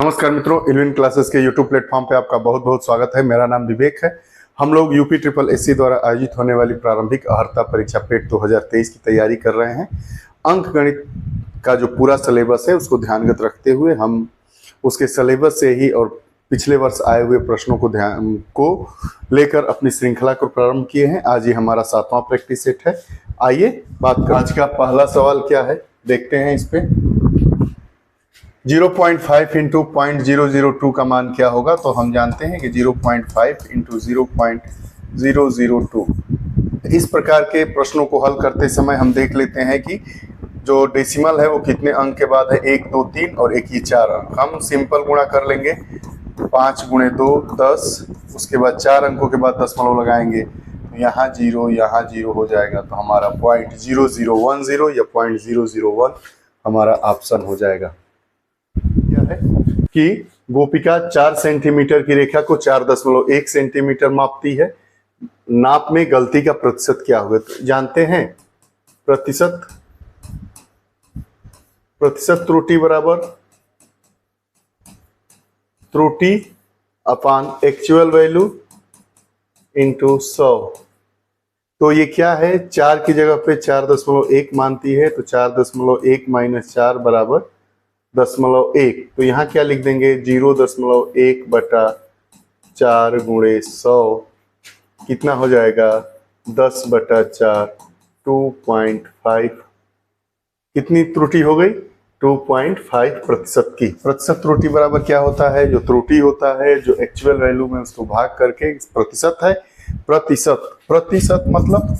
नमस्कार मित्रों, इल्विन क्लासेस के यूट्यूब प्लेटफॉर्म पे आपका बहुत बहुत स्वागत है। मेरा नाम विवेक है। हम लोग यूपी ट्रिपल एससी द्वारा आयोजित होने वाली प्रारंभिक अर्हता परीक्षा पेट 2023 की तैयारी कर रहे हैं। अंक गणित का जो पूरा सिलेबस है उसको ध्यानगत रखते हुए हम उसके सिलेबस से ही और पिछले वर्ष आए हुए प्रश्नों को लेकर अपनी श्रृंखला को प्रारंभ किए हैं। आज ये हमारा 7वां प्रैक्टिस सेट है। आइए बात करें। आज का पहला सवाल क्या है, देखते हैं। इस पे 0.5 इंटू 0.002 का मान क्या होगा। तो हम जानते हैं कि 0.5 इंटू 0.002। इस प्रकार के प्रश्नों को हल करते समय हम देख लेते हैं कि जो डेसिमल है वो कितने अंक के बाद है, 1 2 3 और एक ये 4 अंक। हम सिंपल गुणा कर लेंगे, 5 गुणे 2 10, उसके बाद 4 अंकों के बाद दशमलव लगाएंगे, यहाँ 0 हो जाएगा। तो हमारा 0.0010 या 0.001 हमारा ऑप्शन हो जाएगा। क्या है कि गोपिका 4 सेंटीमीटर की रेखा को 4.1 सेंटीमीटर मापती है। नाप में गलती का प्रतिशत क्या होगा। तो जानते हैं प्रतिशत त्रुटि बराबर त्रुटि अपान एक्चुअल वैल्यू इंटू 100। तो ये क्या है, 4 की जगह पे 4.1 मानती है, तो 4.1 माइनस 4 बराबर 0.1। तो यहाँ क्या लिख देंगे, 0.1 बटा 4 गुणे 100 कितना हो जाएगा, 10 बटा 4 2.5। कितनी त्रुटि हो गई, 2.5 प्रतिशत की। प्रतिशत त्रुटि बराबर क्या होता है, जो त्रुटि होता है जो एक्चुअल वैल्यू में उसको भाग करके प्रतिशत है। प्रतिशत मतलब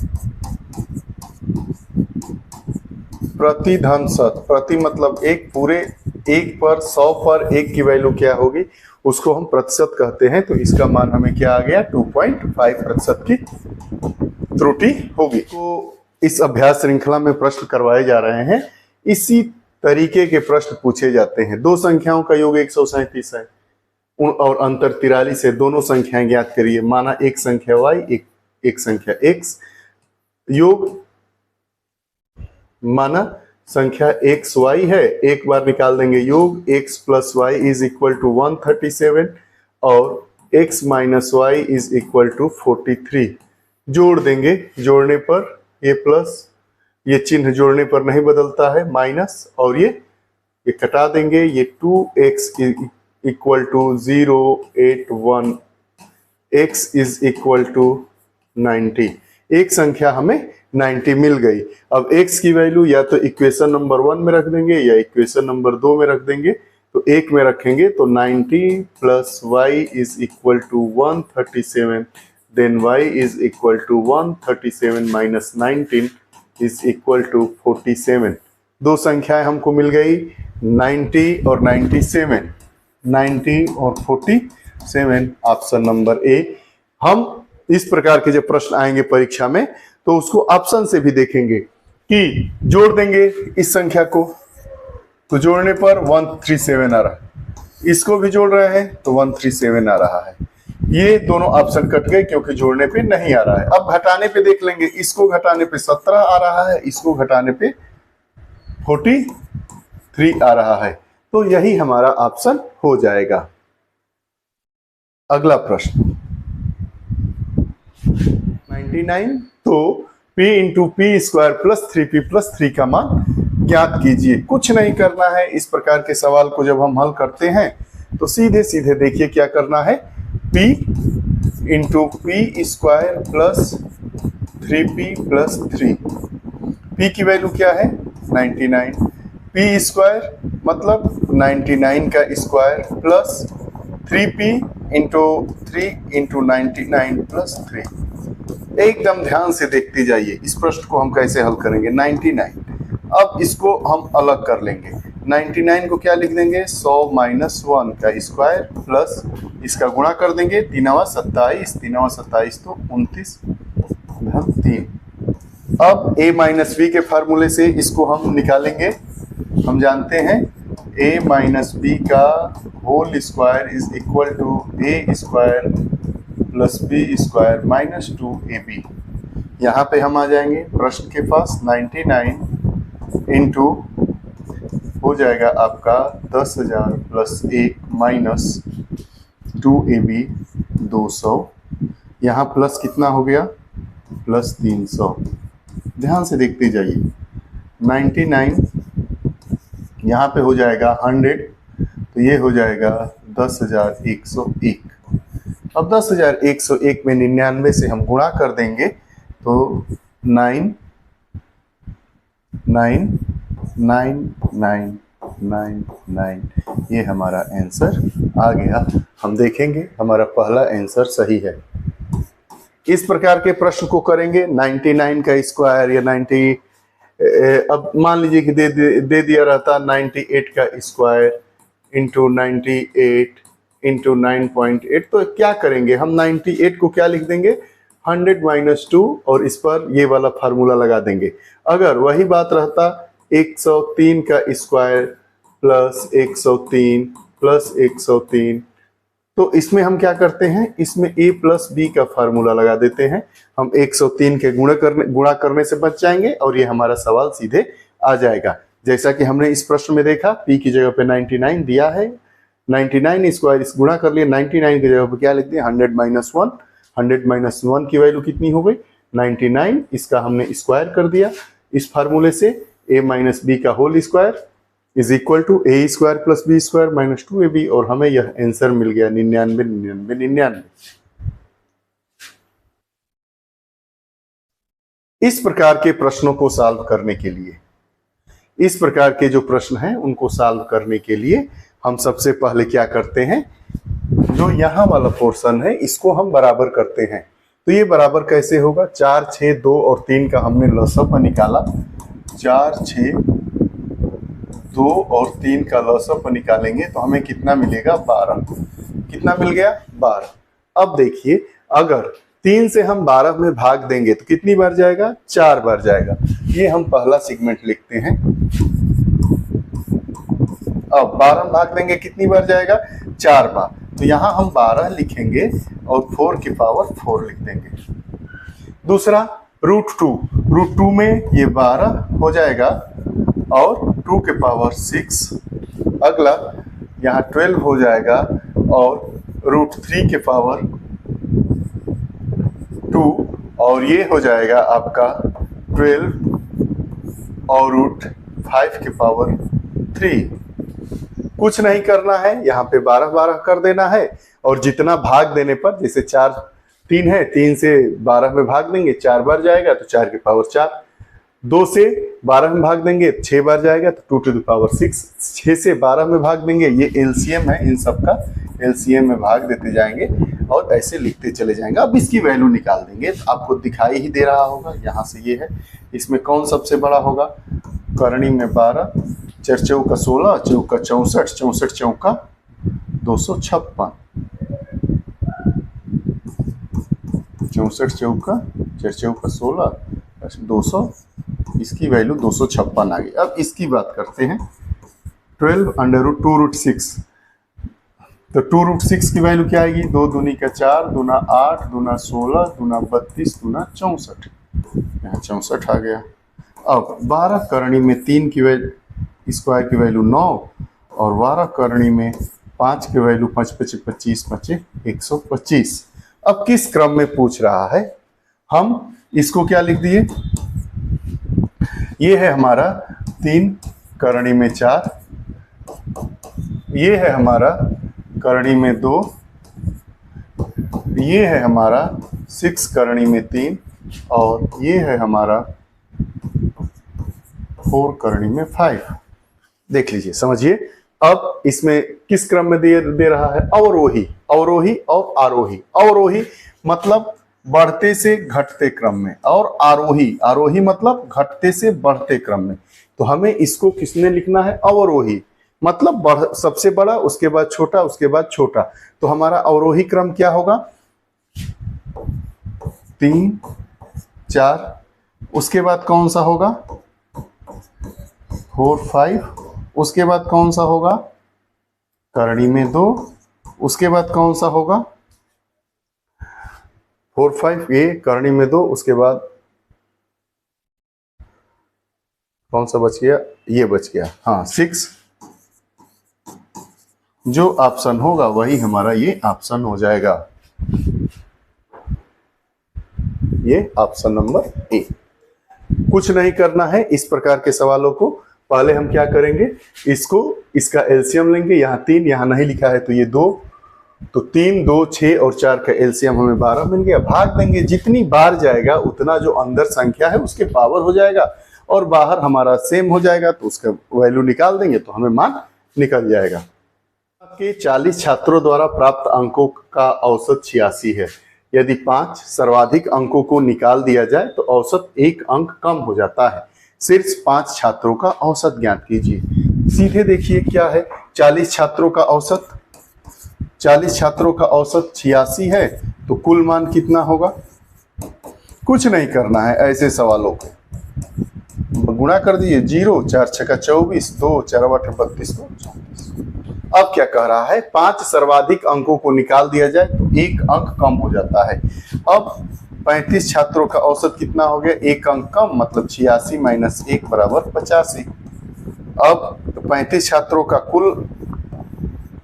प्रति धन शत, प्रति मतलब एक, पूरे एक पर 100 पर एक की वैल्यू क्या होगी उसको हम प्रतिशत कहते हैं। तो इसका मान हमें क्या आ गया, 2.5 प्रतिशत की त्रुटि होगी। तो इस अभ्यास श्रृंखला में प्रश्न करवाए जा रहे हैं, इसी तरीके के प्रश्न पूछे जाते हैं। दो संख्याओं का योग 137 है और अंतर 43 है। दोनों संख्याएं ज्ञात करिए। माना एक संख्या y, एक संख्या x। योग माना संख्या x y है, एक बार निकाल देंगे योग। x plus y is equal to 137 और x minus y is equal to 43। जोड़ देंगे, जोड़ने पर ये प्लस, ये चिन्ह जोड़ने पर नहीं बदलता है, माइनस, और ये कटा देंगे। ये 2x equal to 081, x is equal to 90। एक संख्या हमें 90 मिल गई। अब x की वैल्यू या तो इक्वेशन नंबर 1 में रख देंगे या इक्वेशन नंबर 2 में रख देंगे। तो एक में रखेंगे तो 90 plus y is equal to 137, then y is equal to 137 minus 19 is equal to 47। दो संख्याएं हमको मिल गई, 90 और 97, 90 और 47, ऑप्शन नंबर ए। हम इस प्रकार के जब प्रश्न आएंगे परीक्षा में तो उसको ऑप्शन से भी देखेंगे कि जोड़ देंगे इस संख्या को, तो जोड़ने पर 137 आ रहा है, इसको भी जोड़ रहे हैं तो 137 आ रहा है। ये दोनों ऑप्शन कट गए क्योंकि जोड़ने पे नहीं आ रहा है। अब घटाने पे देख लेंगे, इसको घटाने पे 17 आ रहा है, इसको घटाने पे 43 आ रहा है। तो यही हमारा ऑप्शन हो जाएगा। अगला प्रश्न 99। तो p into P square plus 3p plus 3 का मान ज्ञात कीजिए। कुछ नहीं करना है। इस प्रकार के सवाल को जब हम हल करते हैं तो सीधे सीधे देखिए क्या करना है, p into P square plus 3p plus 3। p की वैल्यू क्या है, 99। p स्क्वायर मतलब 99 का square plus 3p into 3 into 99 plus 3। एकदम ध्यान से देखते जाइए इस प्रश्न को हम कैसे हल करेंगे। 99, अब इसको हम अलग कर लेंगे। 99 को क्या लिख देंगे, 100 माइनस 1 का स्क्वायर प्लस इसका गुणा कर देंगे, 3 27 तो 29 धन 3। अब a माइनस बी के फार्मूले से इसको हम निकालेंगे। हम जानते हैं a माइनस बी का whole square is equal to a square plus B square minus 2ab। यहाँ पे हम आ जाएंगे प्रश्न के पास। 99 इंटू हो जाएगा आपका 10,000 प्लस 1 माइनस 2ab 200, यहाँ प्लस कितना हो गया, प्लस 300। ध्यान से देखते जाइए, 99 यहाँ पे हो जाएगा 100, तो ये हो जाएगा 10,101। अब 10,101 में 99 से हम गुणा कर देंगे तो 9 9 9 9 9 9, ये हमारा आंसर आ गया। हम देखेंगे हमारा पहला आंसर सही है। इस प्रकार के प्रश्न को करेंगे 99 का स्क्वायर या 90, अब मान लीजिए कि दे दिया रहता 98 का स्क्वायर इंटू 98 इंटू 9.8, तो क्या करेंगे हम 98 को क्या लिख देंगे, 100 माइनस 2, और इस पर ये वाला फार्मूला लगा देंगे। अगर वही बात रहता 103 का स्क्वायर प्लस 103 प्लस 103, तो इसमें हम क्या करते हैं, इसमें a प्लस बी का फार्मूला लगा देते हैं। हम 103 के गुणा करने से बच जाएंगे और ये हमारा सवाल सीधे आ जाएगा। जैसा कि हमने इस प्रश्न में देखा, p की जगह पे 99 दिया है, 99 स्क्वायर इस गुणा कर लिए, 99 की जगह पे क्या लिख दिया, 100 माइनस 1। 100 माइनस 1 की वैल्यू कितनी हो गई, 99। इसका हमने स्क्वायर कर दिया इस फार्मूले से, a माइनस बी का whole square is equal to A square plus B square minus 2ab, और हमें यह आंसर मिल गया 99 99 99। इस प्रकार के प्रश्नों को सॉल्व करने के लिए, इस प्रकार के जो प्रश्न हैं उनको सॉल्व करने के लिए हम सबसे पहले क्या करते हैं, जो यहाँ वाला पोर्शन है इसको हम बराबर करते हैं। तो ये बराबर कैसे होगा, 4 6 2 और 3 का हमने लसअप निकाला, 4 6 2 और 3 का लसअप निकालेंगे तो हमें कितना मिलेगा, 12। कितना मिल गया, 12। अब देखिए, अगर 3 से हम 12 में भाग देंगे तो कितनी बार जाएगा, 4 बार जाएगा। ये हम पहला सेगमेंट लिखते हैं। अब 12 में भाग देंगे कितनी बार जाएगा, 4 बार। तो यहाँ हम 12 लिखेंगे और 4 की पावर 4 लिख देंगे। दूसरा √2 में ये 12 हो जाएगा और 2 के पावर 6। अगला यहाँ 12 हो जाएगा और √3 के पावर 2, और ये हो जाएगा आपका 12 और √5 के पावर 3। कुछ नहीं करना है, यहाँ पे 12 12 कर देना है, और जितना भाग देने पर, जैसे 4 3 है, 3 से 12 में भाग देंगे 4 बार जाएगा तो 4 की पावर 4। 2 से 12 में भाग देंगे 6 बार जाएगा तो 2 टू द पावर 6। 6 से 12 में भाग देंगे, ये एलसीएम है, इन सब का एलसीएम में भाग देते जाएंगे और ऐसे लिखते चले जाएंगे। अब इसकी वैल्यू निकाल देंगे, तो आपको दिखाई ही दे रहा होगा, यहाँ से ये है। इसमें कौन सबसे बड़ा होगा, करणी में 12, 4 चौका 16, चौका 64, 64 चौका 256, 64 चौका 4 चौका 16 200, इसकी वैल्यू 256 आ गई। अब इसकी बात करते हैं, 12 अंडर रूट 2√6, तो 2√6 की वैल्यू क्या आएगी, 2 दूनी का 4, दूना 8, दूना 16, दूना 32, दूना 64, यहाँ 64 आ गया। अब 12 करणी में 3 की वैल्यू स्क्वायर की वैल्यू 9, और 12 करणी में 5 की वैल्यू 5 5 25 5 125। अब किस क्रम में पूछ रहा है, हम इसको क्या लिख दिए, ये है हमारा 3 करणी में 4, ये है हमारा करणी में 2, ये है हमारा 6 करणी में 3, और ये है हमारा 4 करणी में 5। देख लीजिए, समझिए। अब इसमें किस क्रम में दे रहा है, अवरोही, अवरोही और आरोही। अवरोही मतलब बढ़ते से घटते क्रम में, और आरोही, आरोही मतलब घटते से बढ़ते क्रम में। तो हमें इसको किसने लिखना है, अवरोही मतलब सबसे बड़ा, उसके बाद छोटा, उसके बाद छोटा। तो हमारा अवरोही क्रम क्या होगा, 3 4, उसके बाद कौन सा होगा, 4 5, उसके बाद कौन सा होगा, करणी में 2, उसके बाद कौन सा होगा, 4 5, ये करणी में 2, उसके बाद कौन सा बच गया, ये बच गया, हाँ 6, जो ऑप्शन होगा वही हमारा ये ऑप्शन हो जाएगा, ये ऑप्शन नंबर ए। कुछ नहीं करना है इस प्रकार के सवालों को। पहले हम क्या करेंगे, इसका एलसीएम लेंगे। यहाँ 3 यहाँ नहीं लिखा है तो ये 2, तो 3, 2, 6 और 4 का एलसीएम हमें 12 मिल गया। भाग देंगे, जितनी बार जाएगा उतना जो अंदर संख्या है उसके पावर हो जाएगा और बाहर हमारा सेम हो जाएगा, तो उसका वैल्यू निकाल देंगे तो हमें मान निकल जाएगा। आपके 40 छात्रों द्वारा प्राप्त अंकों का औसत 86 है। यदि 5 सर्वाधिक अंकों को निकाल दिया जाए तो औसत 1 अंक कम हो जाता है। शीर्ष 5 छात्रों का औसत ज्ञात कीजिए। सीधे देखिए क्या है, 40 छात्रों का औसत 86 है, तो कुल मान कितना होगा। कुछ नहीं करना है, ऐसे सवालों को गुणा कर दीजिए। 0 4 6 24, 2 4 8 32, 2 34। अब क्या कह रहा है, 5 सर्वाधिक अंकों को निकाल दिया जाए तो 1 अंक कम हो जाता है। अब 35 छात्रों का औसत कितना हो गया, 1 अंक कम, मतलब 86 माइनस 1 बराबर 85। अब 35 छात्रों का कुल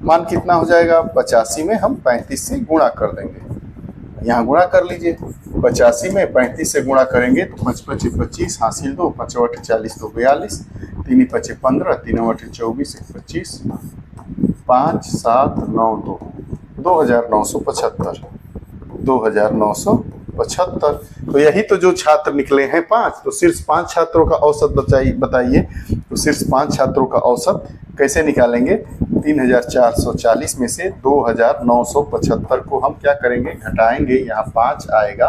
मान कितना हो जाएगा, 85 में हम 35 से गुणा कर देंगे। यहाँ गुणा कर लीजिए, 85 में 35 से गुणा करेंगे तो 5 5 25 हासिल 2, 5 8 40 तो 42, 3 5 15, 3 8 24, 25, 5 7 9 2, 2975, 2975। तो यही तो जो छात्र निकले हैं 5, तो शीर्ष 5 छात्रों का औसत बताइए। तो शीर्ष 5 छात्रों का औसत कैसे निकालेंगे, 3440 में से 2975 को हम क्या करेंगे, घटाएंगे। यहाँ 5 आएगा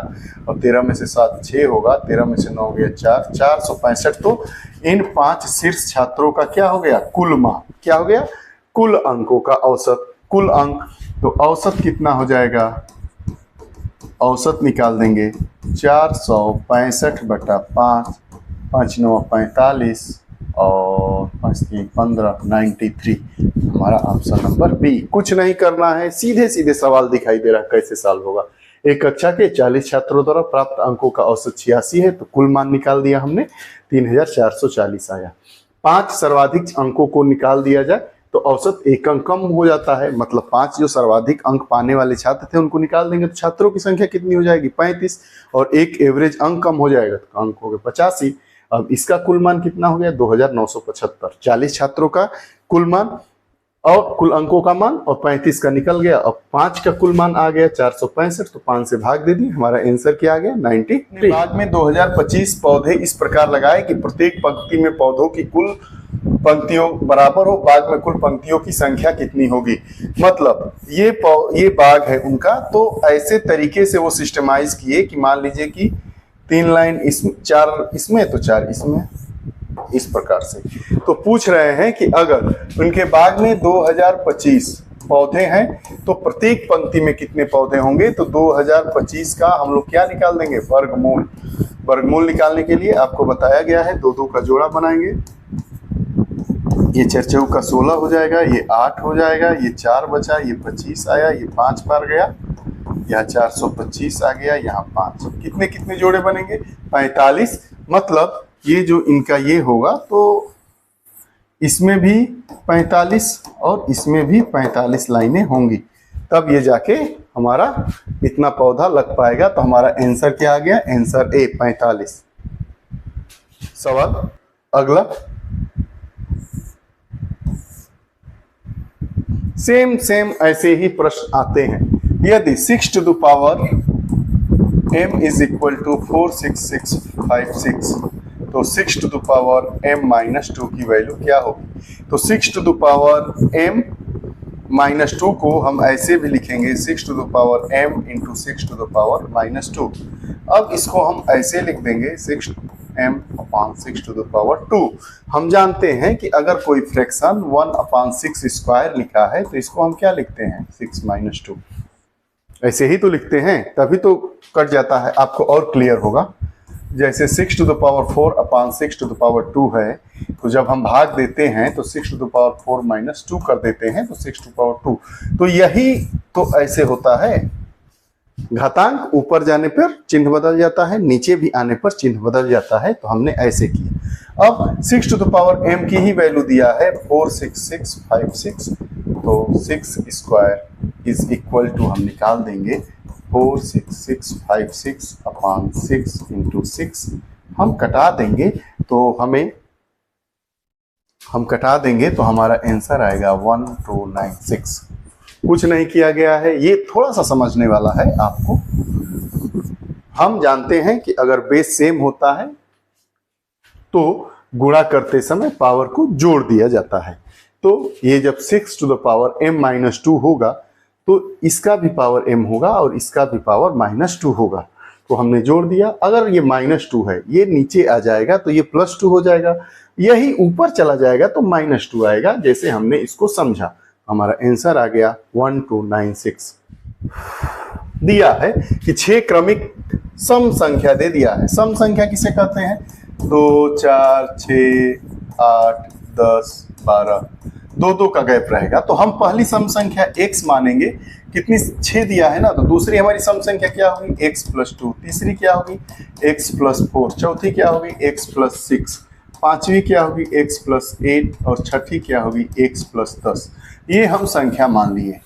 और 13 में से 7 6 होगा, 13 में से 9 गया 4, 465। तो इन 5 शीर्ष छात्रों का क्या हो गया, कुल मान क्या हो गया, कुल अंकों का औसत। कुल अंक, तो औसत कितना हो जाएगा, औसत निकाल देंगे 465 बटा 5, 5 9 45 और 5 3 15, 93 हमारा ऑप्शन नंबर बी। कुछ नहीं करना है, सीधे सीधे सवाल दिखाई दे रहा है कैसे सॉल्व होगा। एक कक्षा के 40 छात्रों द्वारा प्राप्त अंकों का औसत 86 है, तो कुल मान निकाल दिया हमने, 3440 आया। 5 सर्वाधिक अंकों को निकाल दिया जाए तो औसत 1 अंक कम हो जाता है, मतलब 5 जो सर्वाधिक अंक पाने वाले छात्र थे उनको निकाल देंगे तो छात्रों की संख्या कितनी हो जाएगी, 35, और एक एवरेज अंक कम हो जाएगा तो अंक हो गए 85। अब इसका कुल मान कितना हो गया, 2975। 40 छात्रों का कुल मान और कुल अंकों का मान और 35 का निकल गया। अब 5 का कुल मान आ गया 465, तो 5 से भाग दे दिए, हमारा आंसर क्या आ गया, 93। बाग में 2025 पौधे इस प्रकार लगाए कि प्रत्येक पंक्ति में पौधों की कुल पंक्तियों बराबर हो। बाग में कुल पंक्तियों की संख्या कितनी होगी, मतलब ये बाग है उनका, तो ऐसे तरीके से वो सिस्टमाइज किए कि मान लीजिए कि 3 लाइन इसमें, 4 इसमें तो 4 इसमें, इस प्रकार से। तो पूछ रहे हैं कि अगर उनके बाग में 2025 पौधे हैं तो प्रत्येक पंक्ति में कितने पौधे होंगे, तो 2025 का हम लोग क्या निकाल देंगे, वर्गमूल। वर्गमूल निकालने के लिए आपको बताया गया है 2 2 का जोड़ा बनाएंगे, ये 4 4 का 16 हो जाएगा, ये 8 हो जाएगा, ये 4 बचा, ये 25 आया, ये 5 बार गया, यहाँ 425 आ गया, यहाँ 5, कितने कितने जोड़े बनेंगे, 45। मतलब ये जो इनका ये होगा तो इसमें भी 45 और इसमें भी 45 लाइनें होंगी, तब ये जाके हमारा इतना पौधा लग पाएगा। तो हमारा आंसर क्या आ गया, आंसर ए 45। सवाल अगला, सेम ऐसे ही प्रश्न आते हैं। यदि 6 to the power m is equal to 46656, तो 6 to the power m minus 2 की वैल्यू क्या होगी, तो 6 to the power m minus 2 को हम ऐसे भी लिखेंगे 6 to the power m into 6 to the power minus 2। अब इसको हम ऐसे लिख देंगे 6m upon 6 to the power 2। हम जानते हैं कि अगर कोई फ्रैक्शन 1 upon 6 स्क्वायर लिखा है तो इसको हम क्या लिखते हैं, 6 minus 2, ऐसे ही तो लिखते हैं, तभी तो कट जाता है, आपको और क्लियर होगा। जैसे 6 to the power 4 upon 6 to the power 2 है, तो जब हम भाग देते हैं तो 6 to the power 4 minus 2 कर देते हैं, तो 6 to the power 2, तो यही तो ऐसे होता है। घातांक ऊपर जाने पर चिन्ह बदल जाता है, नीचे भी आने पर चिन्ह बदल जाता है, तो हमने ऐसे किया। अब 6 to the power m की ही वैल्यू दिया है 46656, तो 6 स्क्वायर इज इक्वल टू हम निकाल देंगे 46656 अपॉन 6 इंटू 6। हम कटा देंगे तो हमारा आंसर आएगा 1296। कुछ नहीं किया गया है, ये थोड़ा सा समझने वाला है आपको। हम जानते हैं कि अगर बेस सेम होता है तो गुणा करते समय पावर को जोड़ दिया जाता है। तो ये जब 6 टू द पावर m-2 होगा तो इसका भी पावर m होगा और इसका भी पावर -2 होगा। तो हमने जोड़ दिया। अगर ये -2 है, ये नीचे आ जाएगा तो ये +2 हो जाएगा, यही ऊपर चला जाएगा तो -2 आएगा। जैसे हमने इसको समझा, हमारा आंसर आ गया 1296। दिया है कि 6 क्रमिक सम संख्या दे दिया है। सम संख्या किसे कहते हैं? 2, 4, 6, 8, 10, 12, 2 का गैप रहेगा। तो हम पहली सम संख्या x मानेंगे। कितनी? 6 दिया है ना, तो दूसरी हमारी सम संख्या क्या होगी? x + 2। तीसरी क्या होगी? x + 4। चौथी क्या होगी? x + 6। पांचवी क्या होगी? x + 8। और छठी क्या होगी? x + 10। ये हम संख्या मान लिए।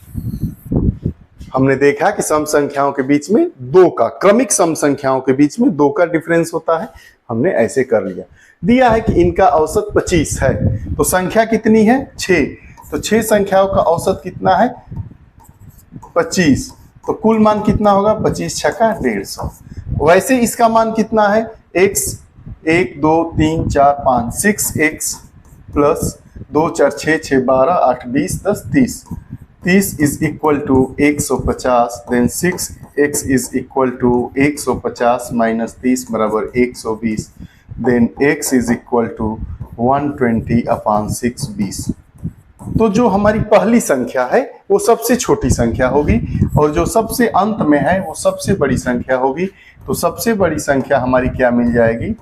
हमने देखा कि सम संख्याओं के बीच में 2 का, क्रमिक सम संख्याओं के बीच में 2 का डिफरेंस होता है। हमने ऐसे कर लिया। दिया है कि इनका औसत 25 है। तो संख्या कितनी है? 6। तो 6 संख्याओं का औसत कितना है? 25। तो कुल मान कितना होगा? 25 छक्का 150। वैसे इसका मान कितना है? x 1 2 3 4 5 6x plus 2 4 6 6 12 8 20 10 30। 30 is equal to 150। Then 6x is equal to 150 minus 30 बराबर 120। Then x is equal to 120 upon 620। तो जो हमारी पहली संख्या है वो सबसे छोटी संख्या होगी और जो सबसे अंत में है वो सबसे बड़ी संख्या होगी। तो सबसे बड़ी संख्या हमारी क्या मिल जाएगी?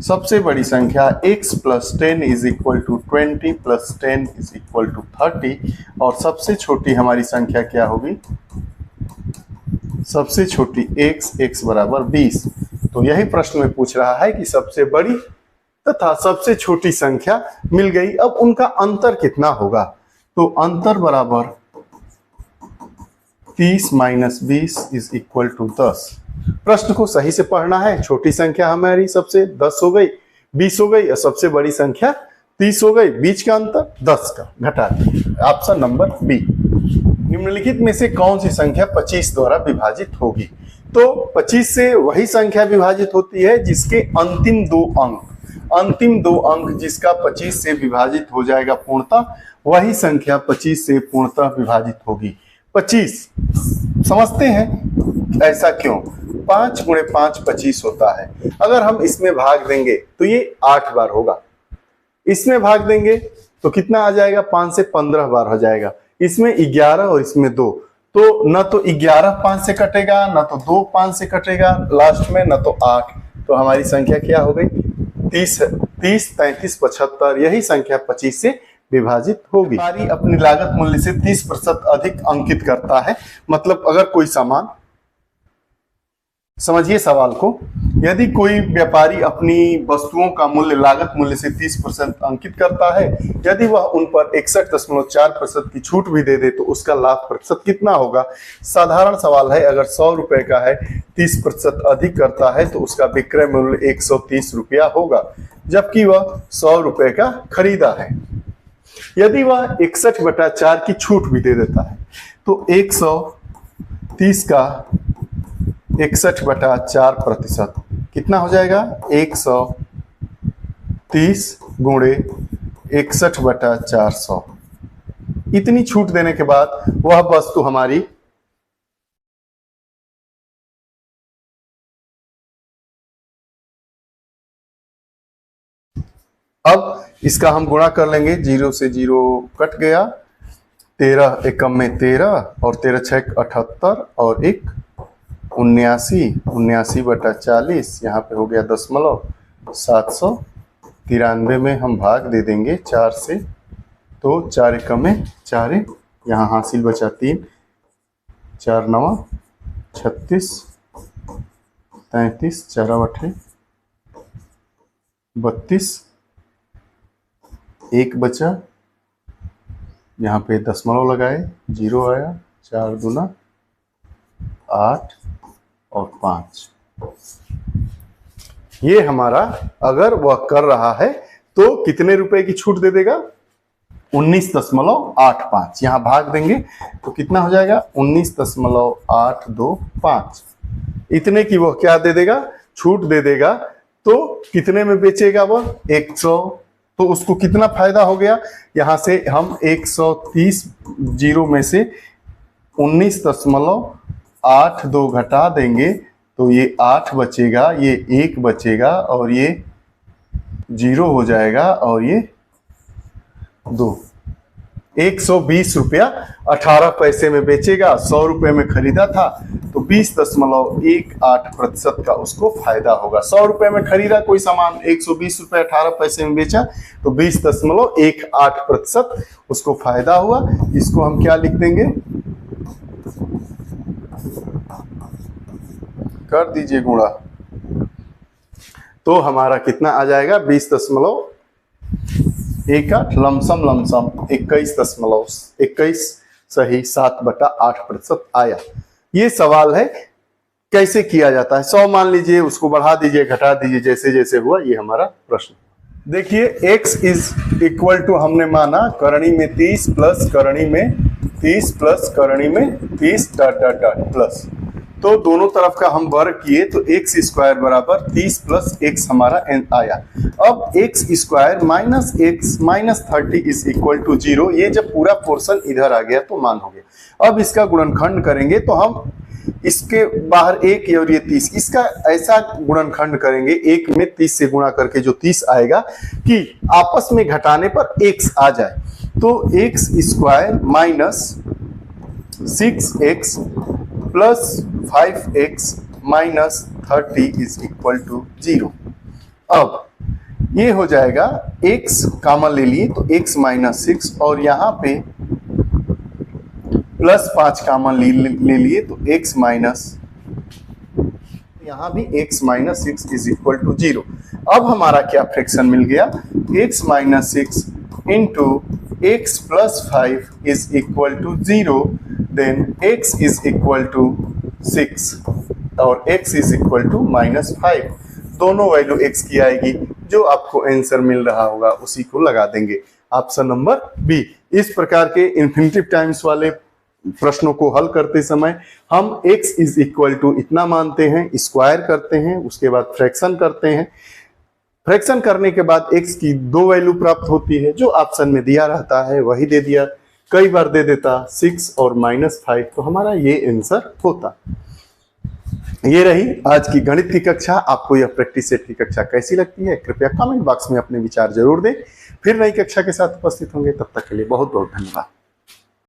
सबसे बड़ी संख्या x + 10 is equal to 20 + 10 is equal to 30। और सबसे छोटी हमारी संख्या क्या होगी? सबसे छोटी x बराबर 20। तो यही प्रश्न में पूछ रहा है कि सबसे बड़ी तथा सबसे छोटी संख्या मिल गई। अब उनका अंतर कितना होगा? तो अंतर बराबर 30 - 20 इज इक्वल टू 10। प्रश्न को सही से पढ़ना है। छोटी संख्या हमारी सबसे 10 हो गई, 20 हो गई और सबसे बड़ी संख्या 30 हो गई। बीच का अंतर 10 का घटा दिया। Option number B. निम्नलिखित में से कौन सी संख्या 25 द्वारा विभाजित होगी? तो 25 से वही संख्या विभाजित होती है जिसके अंतिम 2 अंक जिसका 25 से विभाजित हो जाएगा पूर्णतः, वही संख्या 25 से पूर्णतः विभाजित होगी। 25 समझते हैं ऐसा क्यों? 5 × 5 25 होता है। अगर हम इसमें भाग देंगे तो ये 8 बार होगा। इसमें भाग देंगे तो कितना आ जाएगा? 5 से 15 बार हो जाएगा। इसमें 11 और इसमें 2, तो न तो 11 5 से कटेगा, न तो 2 5 से कटेगा, लास्ट में न तो 8। तो हमारी संख्या क्या हो गई? 30 33 75। यही संख्या 25 से विभाजित होगी। व्यापारी अपनी लागत मूल्य से 30% अधिक अंकित करता है। मतलब अगर कोई सामान, समझिए सवाल को, यदि कोई व्यापारी अपनी वस्तुओं का मूल्य लागत मूल्य से 30% अंकित करता है, यदि वह उन पर 61.4% की छूट भी दे दे तो उसका लाभ प्रतिशत कितना होगा? साधारण सवाल है। अगर 100 रुपए का है, 30% अधिक करता है तो उसका विक्रय मूल्य 130 रुपया होगा, जबकि वह 100 रुपए का खरीदा है। यदि वह 61/4 की छूट भी दे देता है तो 130 का 61/4% कितना हो जाएगा? 130 × 61/400। इतनी छूट देने के बाद वह वस्तु हमारी अब इसका हम गुणा कर लेंगे। 0 से 0 कट गया, 13 एकम में 13 और 13 6 78 और 1 79, 79/40। यहाँ पे हो गया दशमलव। 793 में हम भाग दे देंगे 4 से, तो 4 एकम में 4, यहाँ हासिल बचा 3, 4 9 36, 33, 4 8 32, 1 बचा यहाँ पे दशमलव लगाए, 0 आया, 4 दूना 8 और 5। ये हमारा अगर वह कर रहा है तो कितने रुपए की छूट दे देगा? 19.85। यहाँ भाग देंगे तो कितना हो जाएगा? 19.825। इतने की वह क्या दे देगा? छूट दे देगा। तो कितने में बेचेगा वह? 100। तो उसको कितना फायदा हो गया? यहाँ से हम 130 जीरो में से 19.82 घटा देंगे तो ये 8 बचेगा, ये 1 बचेगा और ये 0 हो जाएगा और ये 2। 120 रुपया 18 पैसे में बेचेगा। 100 रुपये में खरीदा था तो 20.18% का उसको फायदा होगा। 100 रुपये में खरीदा कोई सामान, 120 रुपये 18 पैसे में बेचा तो 20.18% उसको फायदा हुआ। इसको हम क्या लिख देंगे? कर दीजिए गुणा। तो हमारा कितना आ जाएगा? 20.18 लमसम 21 सही 7/8% आया। ये सवाल है कैसे किया जाता है। 100 मान लीजिए, उसको बढ़ा दीजिए, घटा दीजिए, जैसे जैसे हुआ। ये हमारा प्रश्न। देखिए x इज इक्वल टू हमने माना करणी में 30 प्लस करणी में 30 प्लस करणी में 30 डॉट डॉट डॉट प्लस। तो दोनों तरफ का हम वर्ग किए तो x स्क्वायर बराबर 30 प्लस x हमारा आया। अब x square minus x minus 30 is equal to 0। ये जब पूरा पोर्शन इधर आ गया तो मान हो गया। अब इसका गुणनखंड करेंगे तो हम इसके बाहर 1 और ये 30, इसका ऐसा गुणनखंड करेंगे 1 में 30 से गुणा करके जो 30 आएगा कि आपस में घटाने पर x आ जाए। तो x square minus 6x plus 5x minus 30 is equal to 0। अब ये हो जाएगा, x कॉमन ले लिए तो x माइनस 6 और यहाँ पे प्लस 5 कॉमन ले लिए तो x माइनस, यहाँ भी x minus 6 is equal to 0। अब हमारा क्या फ्रैक्शन मिल गया? x minus 6 into x plus 5 is equal to 0। Then x is equal to 6 और x is equal to minus 5। दोनों वैल्यू x की आएगी। जो आपको आंसर मिल रहा होगा उसी को लगा देंगे। Option number B. इस प्रकार के इन्फिनिटिव टाइम्स वाले प्रश्नों को हल करते समय हम x इज इक्वल टू इतना मानते हैं, स्क्वायर करते हैं, उसके बाद फ्रैक्शन करते हैं। फ्रैक्शन करने के बाद x की 2 वैल्यू प्राप्त होती है। जो ऑप्शन में दिया रहता है वही दे दिया। कई बार दे देता 6 और माइनस 5 तो हमारा ये आंसर होता। ये रही आज की गणित की कक्षा। आपको यह प्रैक्टिस सेट की कक्षा कैसी लगती है कृपया कमेंट बॉक्स में अपने विचार जरूर दें। फिर नई कक्षा के साथ उपस्थित होंगे, तब तक के लिए बहुत बहुत धन्यवाद।